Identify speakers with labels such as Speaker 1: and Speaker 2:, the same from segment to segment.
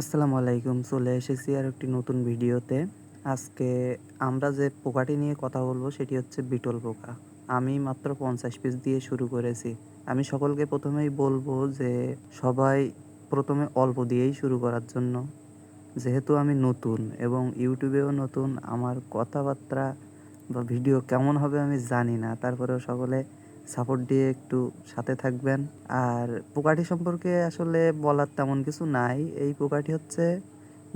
Speaker 1: আসসালামু আলাইকুম। চলে এসেছি আর একটি নতুন ভিডিওতে। আজকে আমরা যে পোকাটি নিয়ে কথা বলবো সেটি হচ্ছে বিটল পোকা। আমি মাত্র ৫০ পিস দিয়ে শুরু করেছি। আমি সকলকে প্রথমেই বলবো যে সবাই প্রথমে অল্প দিয়েই শুরু করার জন্য। যেহেতু আমি নতুন এবং ইউটিউবেও নতুন, আমার কথাবার্তা বা ভিডিও কেমন হবে আমি জানি না। তারপরেও সকলে সাপোর্ট দিয়ে একটু সাথে থাকবেন। আর পোকাটি সম্পর্কে আসলে বলার তেমন কিছু নাই। এই পোকাটি হচ্ছে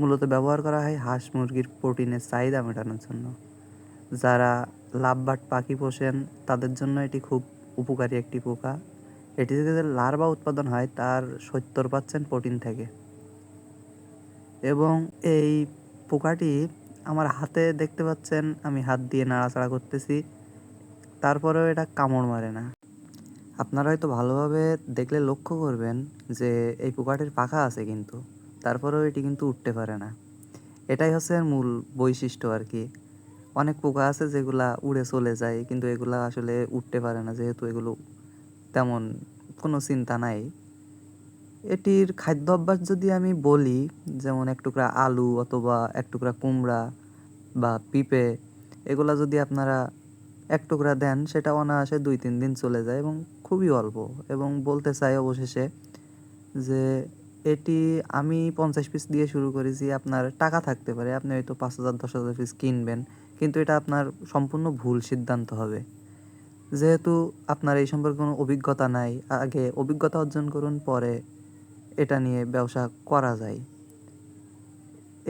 Speaker 1: মূলত ব্যবহার করা হয় হাঁস মুরগির প্রোটিনের চাহিদা মেটানোর জন্য। যারা লাভবার্ড পাখি পোষেন তাদের জন্য এটি খুব উপকারী একটি পোকা। এটি থেকে যে লার্ভা উৎপাদন হয় তার ৭০% প্রোটিন থাকে। এবং এই পোকাটি আমার হাতে দেখতে পাচ্ছেন, আমি হাত দিয়ে নাড়াচাড়া করতেছি, তারপরেও এটা কামড় মারে না। আপনারা হয়তো ভালোভাবে দেখলে লক্ষ্য করবেন যে এই পোকাটির পাখা আছে কিন্তু তারপরেও এটি কিন্তু উঠতে পারে না। এটাই হচ্ছে এর মূল বৈশিষ্ট্য আর কি। অনেক পোকা আছে যেগুলা উড়ে চলে যায়, কিন্তু এগুলা আসলে উঠতে পারে না, যেহেতু এগুলো তেমন কোনো চিন্তা নাই। এটির খাদ্য অভ্যাস যদি আমি বলি, যেমন এক টুকরা আলু অথবা এক টুকরা কুমড়া বা পিঁপে, এগুলা যদি আপনারা এক টুকরা দেন সেটা অনায়াসে ২-৩ দিন চলে যায় এবং খুবই অল্প। এবং বলতে চাই অবশেষে যে এটি আমি ৫০ পিস দিয়ে শুরু করেছি। আপনার টাকা থাকতে পারে, আপনি হয়তো ৫,০০০ ১০,০০০ পিস কিনবেন, কিন্তু এটা আপনার সম্পূর্ণ ভুল সিদ্ধান্ত হবে। যেহেতু আপনার এই সম্পর্কে কোনো অভিজ্ঞতা নাই, আগে অভিজ্ঞতা অর্জন করুন, পরে এটা নিয়ে ব্যবসা করা যায়।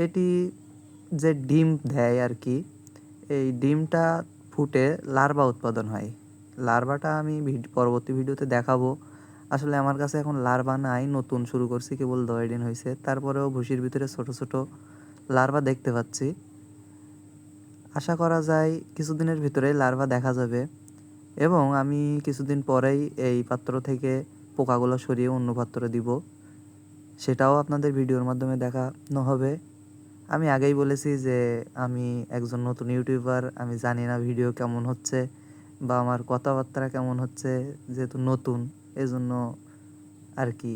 Speaker 1: এটি যে ডিম দেয় আর কি, এই ডিমটা ফুটে লার্ভা উৎপাদন হয়। লার্ভাটা আমি পরবর্তী ভিডিওতে দেখাবো। আসলে আমার কাছে এখন লার্ভা নাই, নতুন শুরু করছি, কেবল ১০ দিন হয়েছে। তারপরেও ভুসির ভিতরে ছোট ছোট লার্ভা দেখতে পাচ্ছি। আশা করা যায় কিছুদিনের ভিতরেই লার্ভা দেখা যাবে এবং আমি কিছুদিন পরেই এই পাত্র থেকে পোকাগুলো সরিয়ে অন্য পাত্রে দিব, সেটাও আপনাদের ভিডিওর মাধ্যমে দেখানো হবে। আমি আগেই বলেছি যে আমি একজন নতুন ইউটিউবার, আমি জানি না ভিডিও কেমন হচ্ছে বা আমার কথাবার্তা কেমন হচ্ছে, যেহেতু নতুন এজন্য আর কি।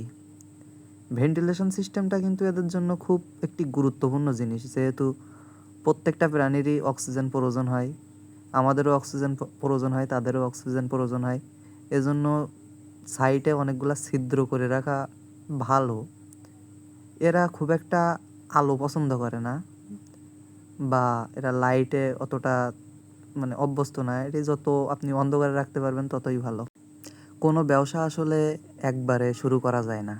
Speaker 1: ভেন্টিলেশন সিস্টেমটা কিন্তু এদের জন্য খুব একটি গুরুত্বপূর্ণ জিনিস, যেহেতু প্রত্যেকটা প্রাণীরই অক্সিজেন প্রয়োজন হয়, আমাদেরও অক্সিজেন প্রয়োজন হয়, তাদেরও অক্সিজেন প্রয়োজন হয়। এজন্য সাইডে অনেকগুলা ছিদ্র করে রাখা ভালো। এরা খুব একটা আলো পছন্দ করে না বা এরা লাইটে অতটা অভ্যস্ত না। এটি যত আপনি অন্ধকারে রাখতে পারবেন ততই ভালো। কোনো ব্যবসা আসলে একবারে শুরু করা যায় না।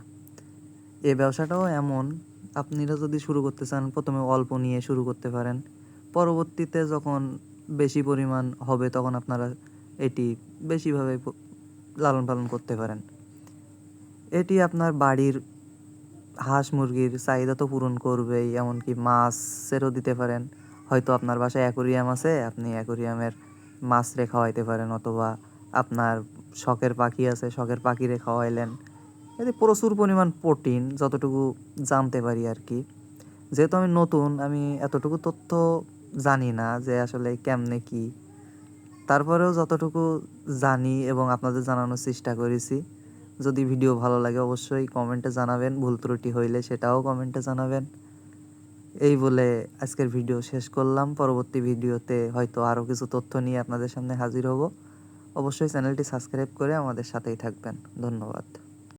Speaker 1: এই ব্যবসাটাও এমন, আপনারা যদি শুরু করতে চান প্রথমে অল্প নিয়ে শুরু করতে পারেন। পরবর্তীতে যখন বেশি পরিমাণ হবে তখন আপনারা এটি বেশিভাবে লালন পালন করতে পারেন। এটি আপনার বাড়ির হাঁস মুরগির চাহিদা তো পূরণ করবেই, এমনকি মাছেরও দিতে পারেন। হয়তো আপনার বাসায় অ্যাকোরিয়াম আছে, আপনি অ্যাকোরিয়ামের মাছরে খাওয়াইতে পারেন, অথবা আপনার শখের পাখি আছে, শখের পাখিরে খাওয়াইলেন। এতে প্রচুর পরিমাণ প্রোটিন, যতটুকু জানতে পারি আর কি। যেহেতু আমি নতুন, আমি এতটুকু তথ্য জানি না যে আসলে কেমনে কি। তারপরেও যতটুকু জানি এবং আপনাদের জানানোর চেষ্টা করেছি। যদি ভিডিও ভালো লাগে অবশ্যই কমেন্টে জানাবেন, ভুল ত্রুটি হইলে সেটাও কমেন্টে জানাবেন। এই বলে আজকের ভিডিও শেষ করলাম। পরবর্তী ভিডিওতে হয়তো আরও কিছু তথ্য নিয়ে আপনাদের সামনে হাজির হব। অবশ্যই চ্যানেলটি সাবস্ক্রাইব করে আমাদের সাথেই থাকবেন। ধন্যবাদ।